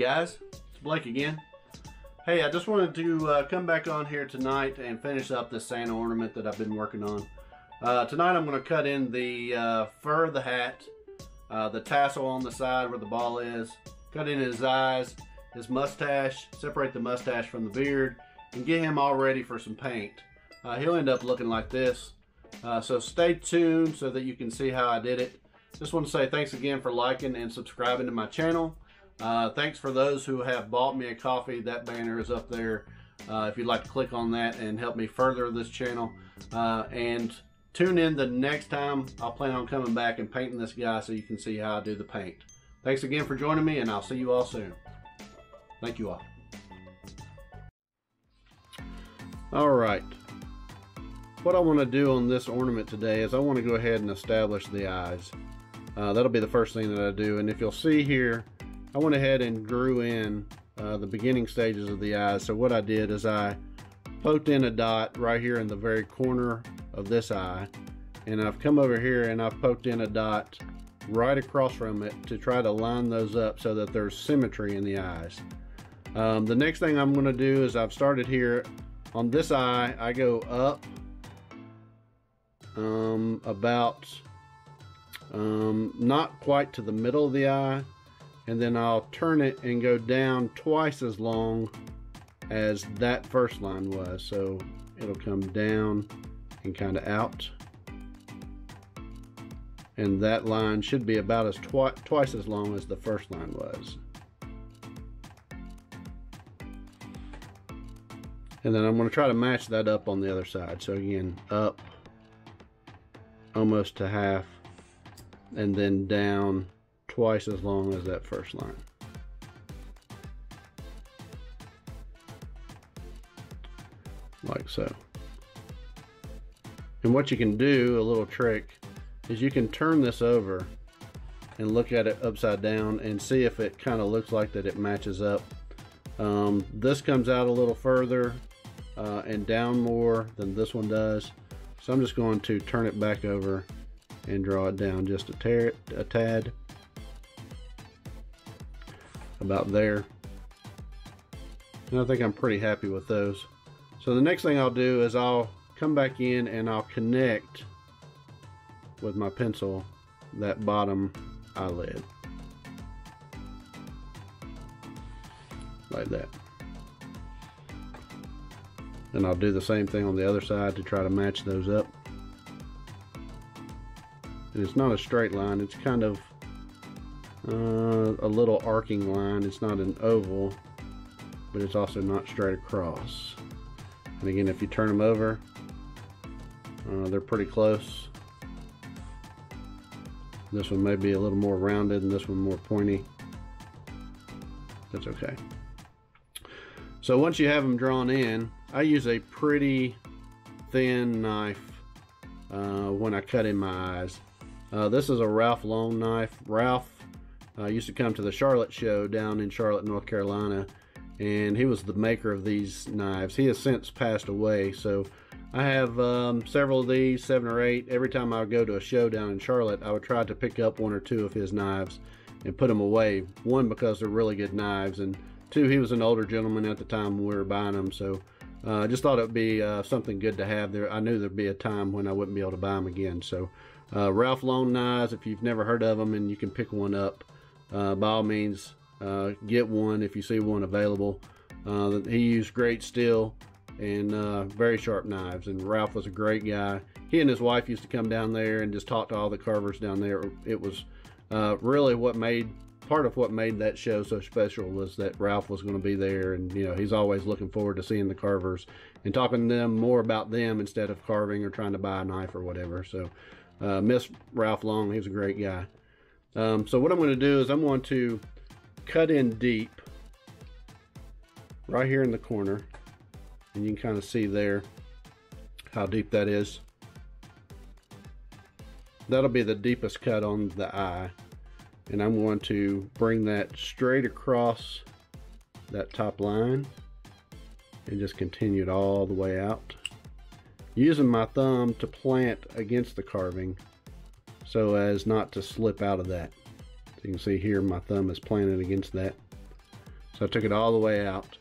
guys, it's Blake again. Hey, I just wanted to come back on here tonight and finish up this Santa ornament that I've been working on. Tonight I'm going to cut in the fur of the hat, the tassel on the side where the ball is, cut in his eyes, his mustache, separate the mustache from the beard, and get him all ready for some paint. He'll end up looking like this. So stay tuned so that you can see how I did it. Just want to say thanks again for liking and subscribing to my channel. Thanks for those who have bought me a coffee. That banner is up there if you'd like to click on that and help me further this channel. And tune in the next time. I'll plan on coming back and painting this guy so you can see how I do the paint. Thanks again for joining me, and I'll see you all soon. Thank you all. Alright, what I want to do on this ornament today is I want to go ahead and establish the eyes. That'll be the first thing that I do, and if you'll see here, I went ahead and drew in the beginning stages of the eyes. So what I did is I poked in a dot right here in the very corner of this eye, and I've come over here and I've poked in a dot right across from it to try to line those up so that there's symmetry in the eyes. The next thing I'm going to do is I've started here on this eye. I go up about not quite to the middle of the eye, and then I'll turn it and go down twice as long as that first line was, so it'll come down and kind of out, and that line should be about as twice as long as the first line was. And then I'm going to try to match that up on the other side. So again, up almost to half, and then down twice as long as that first line. Like so. And what you can do, a little trick, is you can turn this over and look at it upside down and see if it kind of looks like that it matches up. This comes out a little further and down more than this one does. So I'm just going to turn it back over and draw it down just a tad. About there. And I think I'm pretty happy with those. So the next thing I'll do is I'll come back in and I'll connect with my pencil that bottom eyelid. Like that. And I'll do the same thing on the other side to try to match those up. And it's not a straight line, it's kind of a little arcing line. It's not an oval, but it's also not straight across. And again, if you turn them over, they're pretty close. This one may be a little more rounded and this one more pointy. That's okay. So once you have them drawn in, I use a pretty thin knife when I cut in my eyes. This is a Ralph Long knife. Ralph used to come to the Charlotte show down in Charlotte, North Carolina, and he was the maker of these knives. He has since passed away, so I have several of these, 7 or 8. Every time I would go to a show down in Charlotte, I would try to pick up 1 or 2 of his knives and put them away. 1, because they're really good knives, and 2, he was an older gentleman at the time when we were buying them, so I just thought it would be something good to have there. I knew there'd be a time when I wouldn't be able to buy them again. So Ralph Long knives, if you've never heard of them and you can pick one up, by all means get one if you see one available. He used great steel and very sharp knives, and Ralph was a great guy. He and his wife used to come down there and just talk to all the carvers down there. It was really part of what made that show so special was that Ralph was going to be there, and you know, he's always looking forward to seeing the carvers and talking to them more about them instead of carving or trying to buy a knife or whatever. So miss Ralph Long, he was a great guy. So what I'm going to do is I'm going to cut in deep right here in the corner, and you can kind of see there how deep that is. That'll be the deepest cut on the eye, and I'm going to bring that straight across that top line and just continue it all the way out, using my thumb to plant against the carving so as not to slip out of that. So you can see here my thumb is planted against that. So I took it all the way out.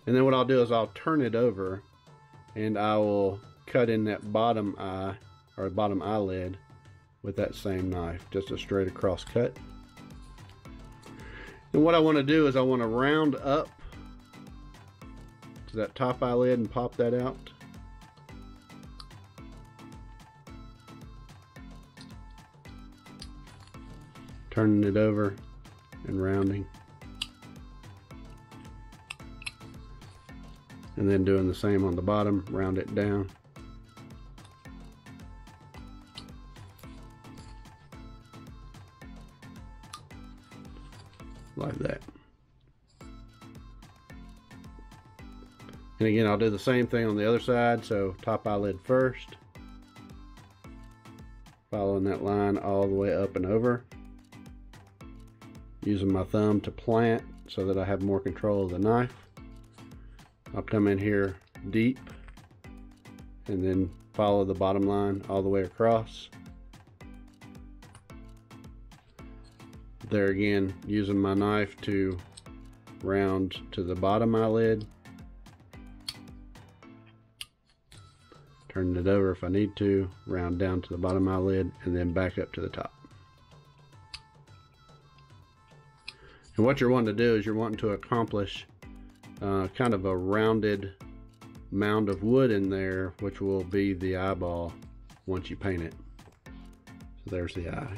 And then what I'll do is I'll turn it over and I will cut in that bottom eye or bottom eyelid with that same knife, just a straight across cut. And what I want to do is I want to round up to that top eyelid and pop that out. Turning it over and rounding. And then doing the same on the bottom, round it down. Like that. And again, I'll do the same thing on the other side. So top eyelid first, following that line all the way up and over, using my thumb to plant so that I have more control of the knife. I'll come in here deep and then follow the bottom line all the way across. There again, using my knife to round to the bottom eyelid. Turning it over if I need to, round down to the bottom eyelid, and then back up to the top. And what you're wanting to do is you're wanting to accomplish kind of a rounded mound of wood in there, which will be the eyeball once you paint it. So there's the eye.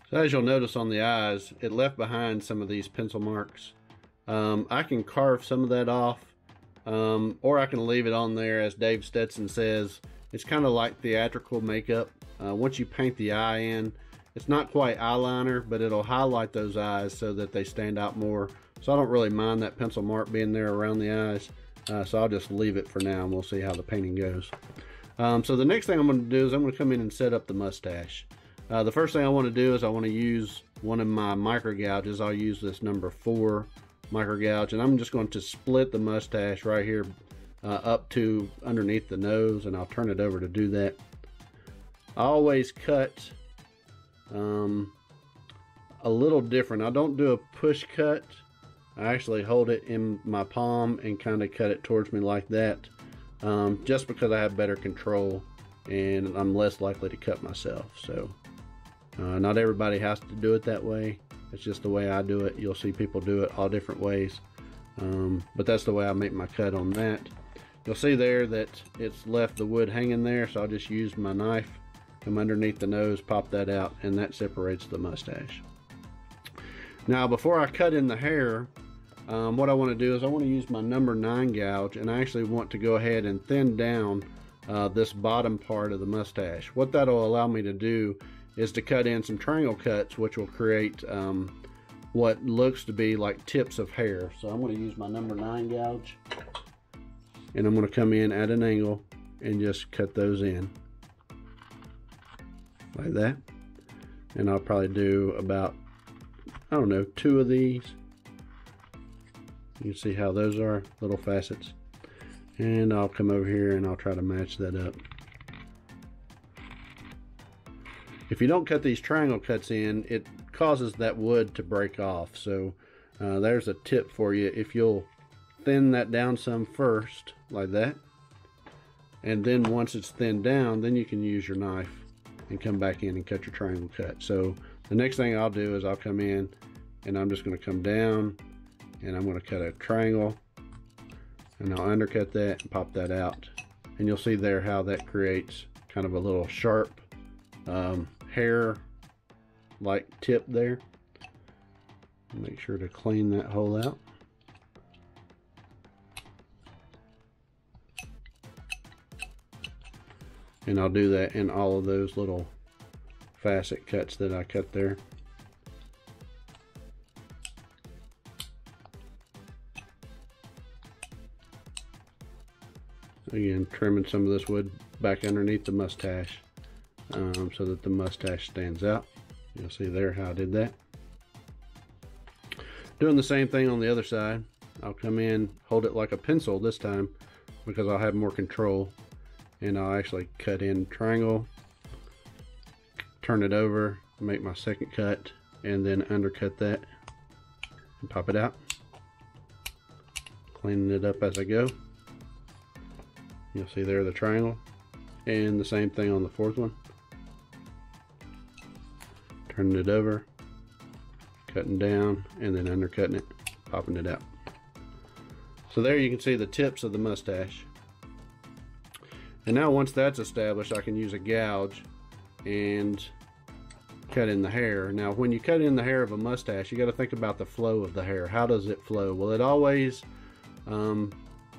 So as you'll notice on the eyes, it left behind some of these pencil marks. I can carve some of that off, or I can leave it on there. As Dave Stetson says, it's kind of like theatrical makeup. Once you paint the eye in, it's not quite eyeliner, but it'll highlight those eyes so that they stand out more. So I don't really mind that pencil mark being there around the eyes. So I'll just leave it for now and we'll see how the painting goes. So the next thing I'm going to do is I'm going to come in and set up the mustache. The first thing I want to do is I want to use one of my micro gouges. I'll use this number 4 micro gouge, and I'm just going to split the mustache right here up to underneath the nose, and I'll turn it over to do that. I always cut a little different. I don't do a push cut. I actually hold it in my palm and kind of cut it towards me like that, just because I have better control and I'm less likely to cut myself. So not everybody has to do it that way. It's just the way I do it. You'll see people do it all different ways, but that's the way I make my cut on that. You'll see there that it's left the wood hanging there, so I'll just use my knife, come underneath the nose, pop that out, and that separates the mustache. Now before I cut in the hair, what I want to do is I want to use my number 9 gouge, and I actually want to go ahead and thin down this bottom part of the mustache. What that'll allow me to do is to cut in some triangle cuts, which will create what looks to be like tips of hair. So I'm going to use my number 9 gouge, and I'm going to come in at an angle and just cut those in like that. And I'll probably do about, I don't know, 2 of these. You can see how those are, little facets. And I'll come over here and I'll try to match that up. If you don't cut these triangle cuts in, it causes that wood to break off. So there's a tip for you. If you'll thin that down some first, like that, and then once it's thinned down, then you can use your knife and come back in and cut your triangle cut. So the next thing I'll do is I'll come in and I'm just going to come down and I'm going to cut a triangle, and I'll undercut that and pop that out. And you'll see there how that creates kind of a little sharp hair like tip there. Make sure to clean that hole out. And I'll do that in all of those little facet cuts that I cut there. Again, trimming some of this wood back underneath the mustache so that the mustache stands out. You'll see there how I did that. Doing the same thing on the other side. I'll come in, hold it like a pencil this time because I'll have more control, and I'll actually cut in triangle, turn it over, make my second cut, and then undercut that and pop it out. Cleaning it up as I go. You'll see there the triangle, and the same thing on the fourth one. Turning it over, cutting down, and then undercutting it, popping it out. So there you can see the tips of the mustache. And now once that's established, I can use a gouge and cut in the hair. Now when you cut in the hair of a mustache, you got to think about the flow of the hair. How does it flow? Well, it always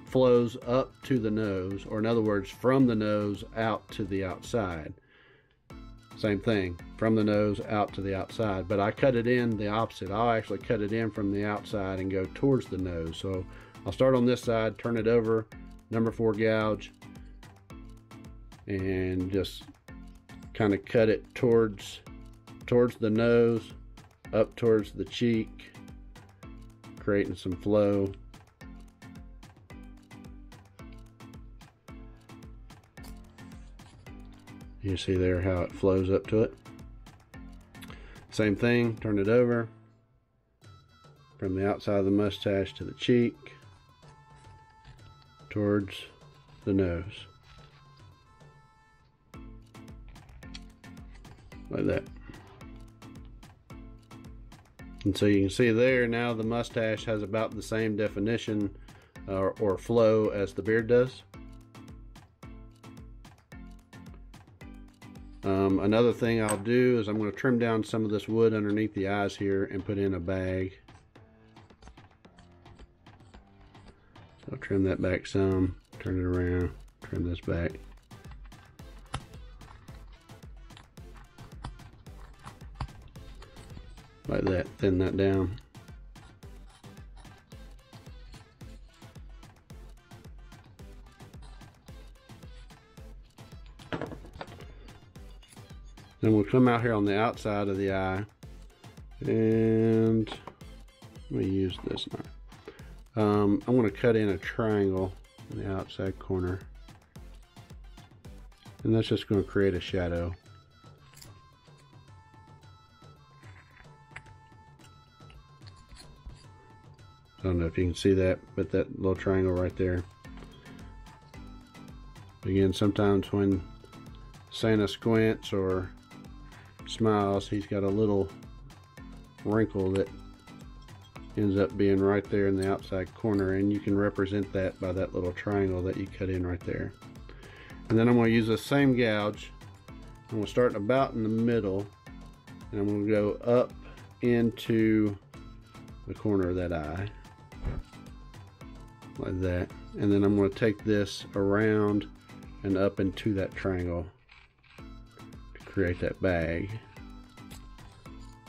flows up to the nose, or in other words, from the nose out to the outside. Same thing, from the nose out to the outside, but I cut it in the opposite. I'll actually cut it in from the outside and go towards the nose. So I'll start on this side, turn it over, number 4 gouge, and just kind of cut it towards the nose, up towards the cheek, creating some flow. You see there how it flows up to it. Same thing, turn it over from the outside of the mustache to the cheek, towards the nose, like that. And so you can see there now the mustache has about the same definition or flow as the beard does. Another thing I'll do is I'm going to trim down some of this wood underneath the eyes here and put in a bag. So I'll trim that back some, turn it around, trim this back. Like that, thin that down. Then we'll come out here on the outside of the eye, and let me use this knife. I'm going to cut in a triangle in the outside corner, and that's just going to create a shadow. I don't know if you can see that, but that little triangle right there. Again, sometimes when Santa squints or smiles, he's got a little wrinkle that ends up being right there in the outside corner, and you can represent that by that little triangle that you cut in right there. And then I'm going to use the same gouge. I'm going to start about in the middle, and I'm going to go up into the corner of that eye, like that. And then I'm going to take this around and up into that triangle to create that bag,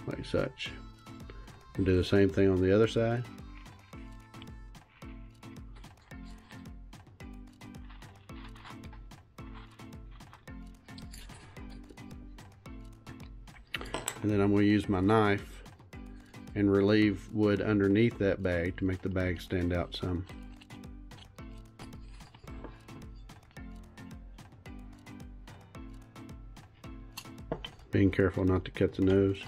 like such. And do the same thing on the other side. And then I'm going to use my knife and relieve wood underneath that bag to make the bag stand out some. Being careful not to cut the nose.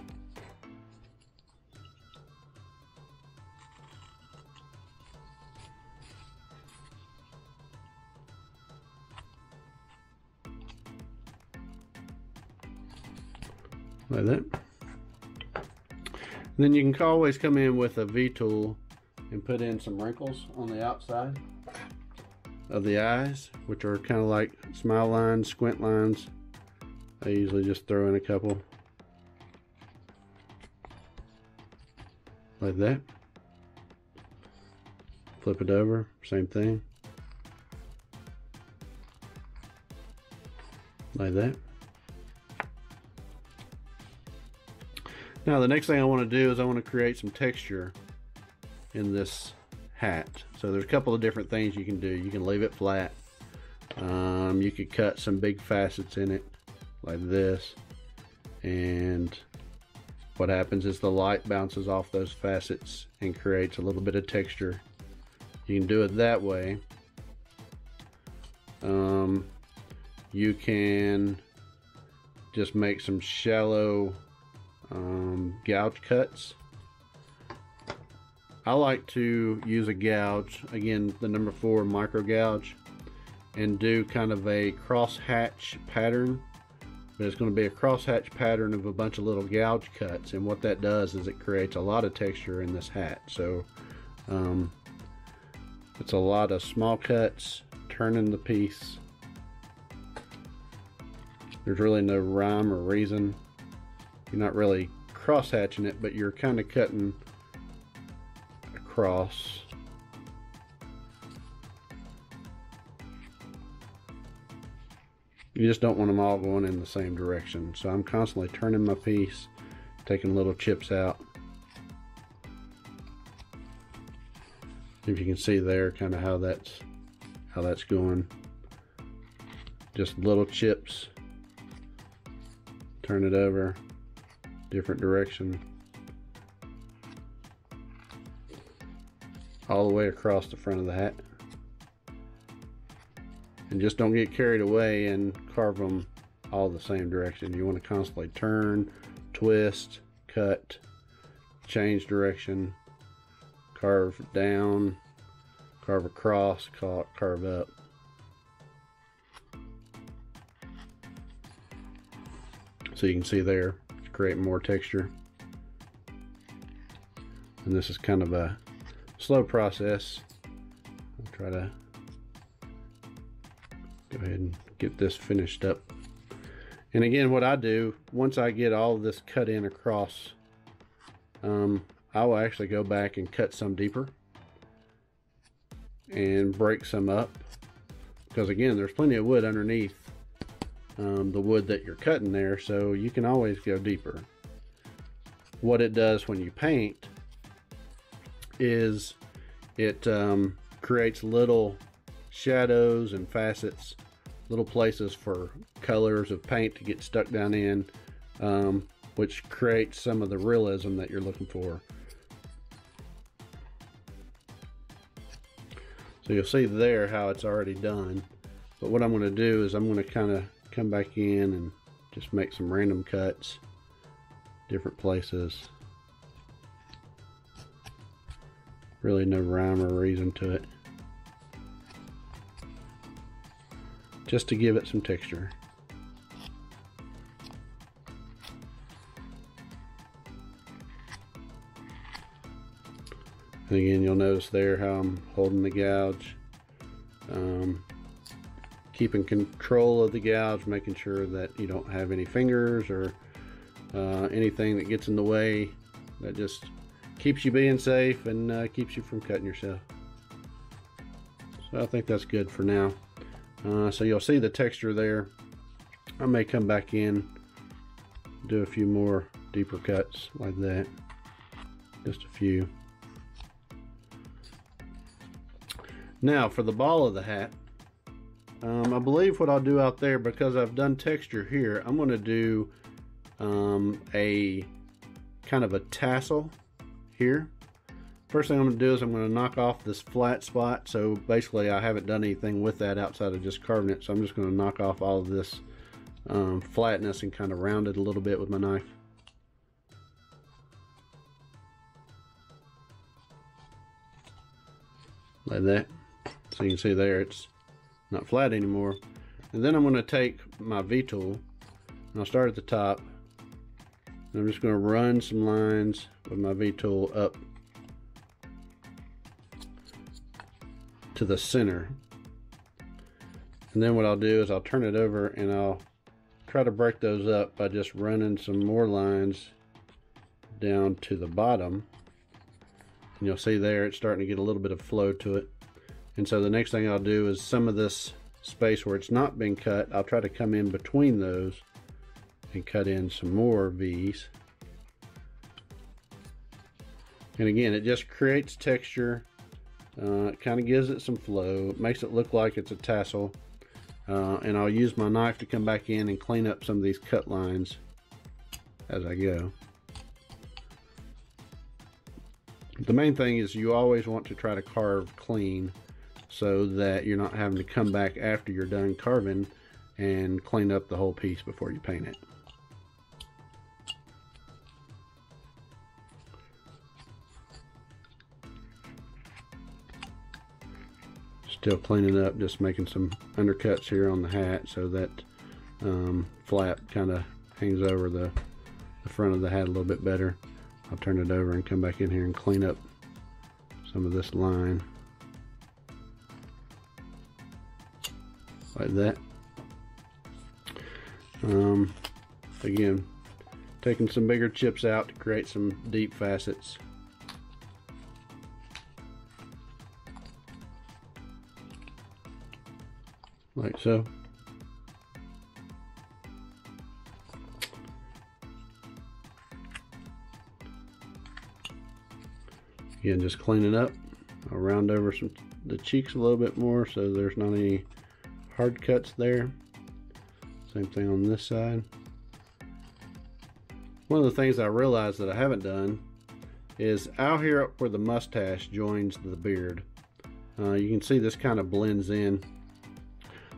Like that. Then you can always come in with a V-tool and put in some wrinkles on the outside of the eyes, which are kind of like smile lines, squint lines. I usually just throw in a couple like that. Flip it over, same thing, like that. Now the next thing I want to do is I want to create some texture in this hat. So there's a couple of different things you can do. You can leave it flat. You could cut some big facets in it like this, and what happens is the light bounces off those facets and creates a little bit of texture. You can do it that way. You can just make some shallow gouge cuts. I like to use a gouge, again the number 4 micro gouge, and do kind of a cross hatch pattern, but it's going to be a cross hatch pattern of a bunch of little gouge cuts, and what that does is it creates a lot of texture in this hat. So it's a lot of small cuts, turning the piece. There's really no rhyme or reason. You're not really cross hatching it, but you're kind of cutting across. You just don't want them all going in the same direction. So I'm constantly turning my piece, taking little chips out. If you can see there kind of how that's going. Just little chips. Turn it over, different direction, all the way across the front of the hat. And just don't get carried away and carve them all the same direction. You want to constantly turn, twist, cut, change direction, carve down, carve across, carve up. So you can see there, it's creating more texture. And this is kind of a slow process. I'll try to go ahead and get this finished up. And again, what I do, once I get all of this cut in across, I will actually go back and cut some deeper and break some up. Because again, there's plenty of wood underneath the wood that you're cutting there, so you can always go deeper. What it does when you paint is it creates little shadows and facets, little places for colors of paint to get stuck down in, which creates some of the realism that you're looking for. So you'll see there how it's already done, but what I'm going to do is I'm going to kind of come back in and just make some random cuts, different places. Really no rhyme or reason to it, just to give it some texture. And again, you'll notice there how I'm holding the gouge, keeping control of the gouge, making sure that you don't have any fingers or anything that gets in the way. That just keeps you being safe and keeps you from cutting yourself. So I think that's good for now. So you'll see the texture there. I may come back in, do a few more deeper cuts like that, just a few. Now for the ball of the hat, I believe what I'll do out there, because I've done texture here, I'm going to do a kind of a tassel here. First thing I'm going to do is I'm going to knock off this flat spot. So basically I haven't done anything with that outside of just carving it. So I'm just going to knock off all of this flatness and kind of round it a little bit with my knife. Like that. So you can see there it's not flat anymore. And then I'm going to take my V-tool and I'll start at the top. And I'm just going to run some lines with my V-tool up to the center. And then what I'll do is I'll turn it over and I'll try to break those up by just running some more lines down to the bottom. And you'll see there it's starting to get a little bit of flow to it. And so the next thing I'll do is some of this space where it's not been cut, I'll try to come in between those and cut in some more V's. And again, it just creates texture. It kind of gives it some flow. It makes it look like it's a tassel. And I'll use my knife to come back in and clean up some of these cut lines as I go. The main thing is you always want to try to carve clean so that you're not having to come back after you're done carving and clean up the whole piece before you paint it. Still cleaning up, just making some undercuts here on the hat so that flap kind of hangs over the front of the hat a little bit better. I'll turn it over and come back in here and clean up some of this line like that. Again, taking some bigger chips out to create some deep facets. Like so. Again, just clean it up. I'll round over the cheeks a little bit more so there's not any hard cuts there. Same thing on this side. One of the things I realized that I haven't done is out here up where the mustache joins the beard. You can see this kind of blends in.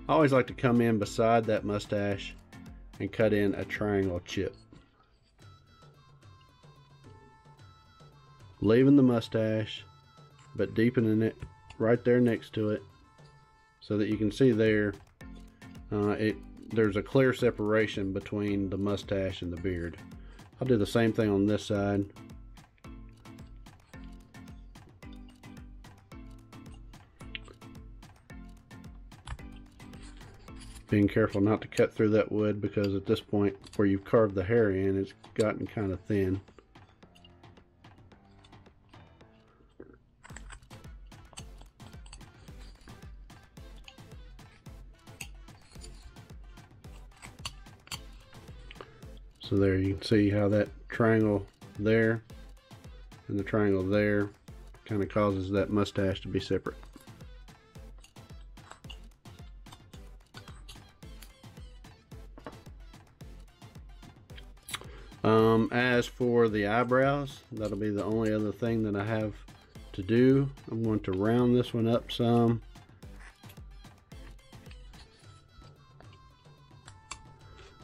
I always like to come in beside that mustache and cut in a triangle chip, leaving the mustache but deepening it right there next to it so that you can see there there's a clear separation between the mustache and the beard. I'll do the same thing on this side. Being careful not to cut through that wood, because at this point where you've carved the hair in, it's gotten kind of thin. So there you can see how that triangle there and the triangle there kind of causes that mustache to be separate. As for the eyebrows, that'll be the only other thing that I have to do. I'm going to round this one up some.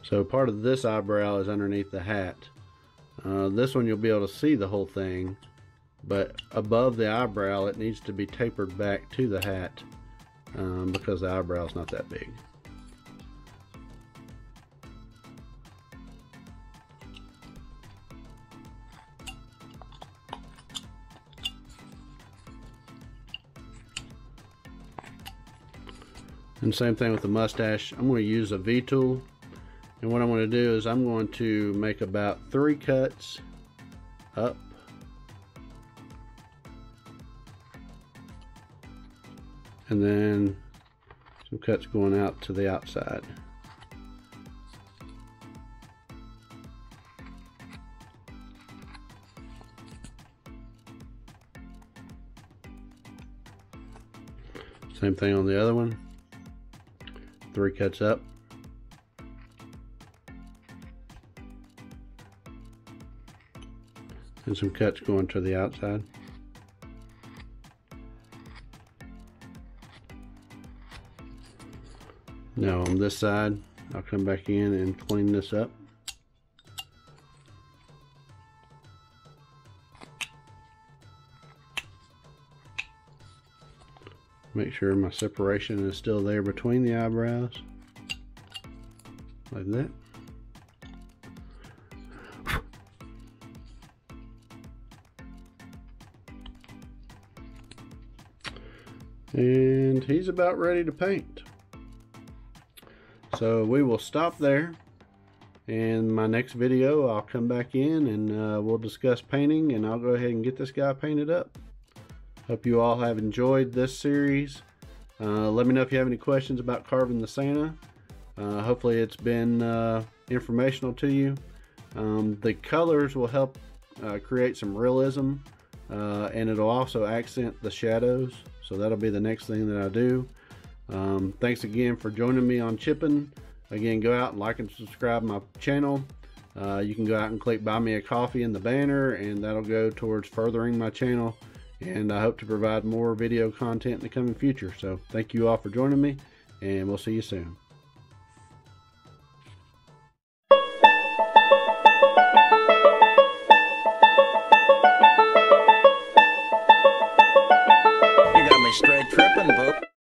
So part of this eyebrow is underneath the hat. This one you'll be able to see the whole thing, but above the eyebrow it needs to be tapered back to the hat because the eyebrow is not that big. And same thing with the mustache. I'm going to use a V-tool, and what I'm going to do is I'm going to make about 3 cuts up, and then some cuts going out to the outside. Same thing on the other one. 3 cuts up. And some cuts going to the outside. Now on this side, I'll come back in and clean this up. Make sure my separation is still there between the eyebrows, like that. And he's about ready to paint. So we will stop there. In my next video, I'll come back in and we'll discuss painting, and I'll go ahead and get this guy painted up. Hope you all have enjoyed this series. Let me know if you have any questions about carving the Santa. Hopefully it's been informational to you. The colors will help create some realism, and it'll also accent the shadows. So that'll be the next thing that I do. Thanks again for joining me on Chippin. Again, go out and like and subscribe my channel. You can go out and click buy me a coffee in the banner, and that'll go towards furthering my channel. And I hope to provide more video content in the coming future. So thank you all for joining me, and we'll see you soon. You got me straight tripping, boo.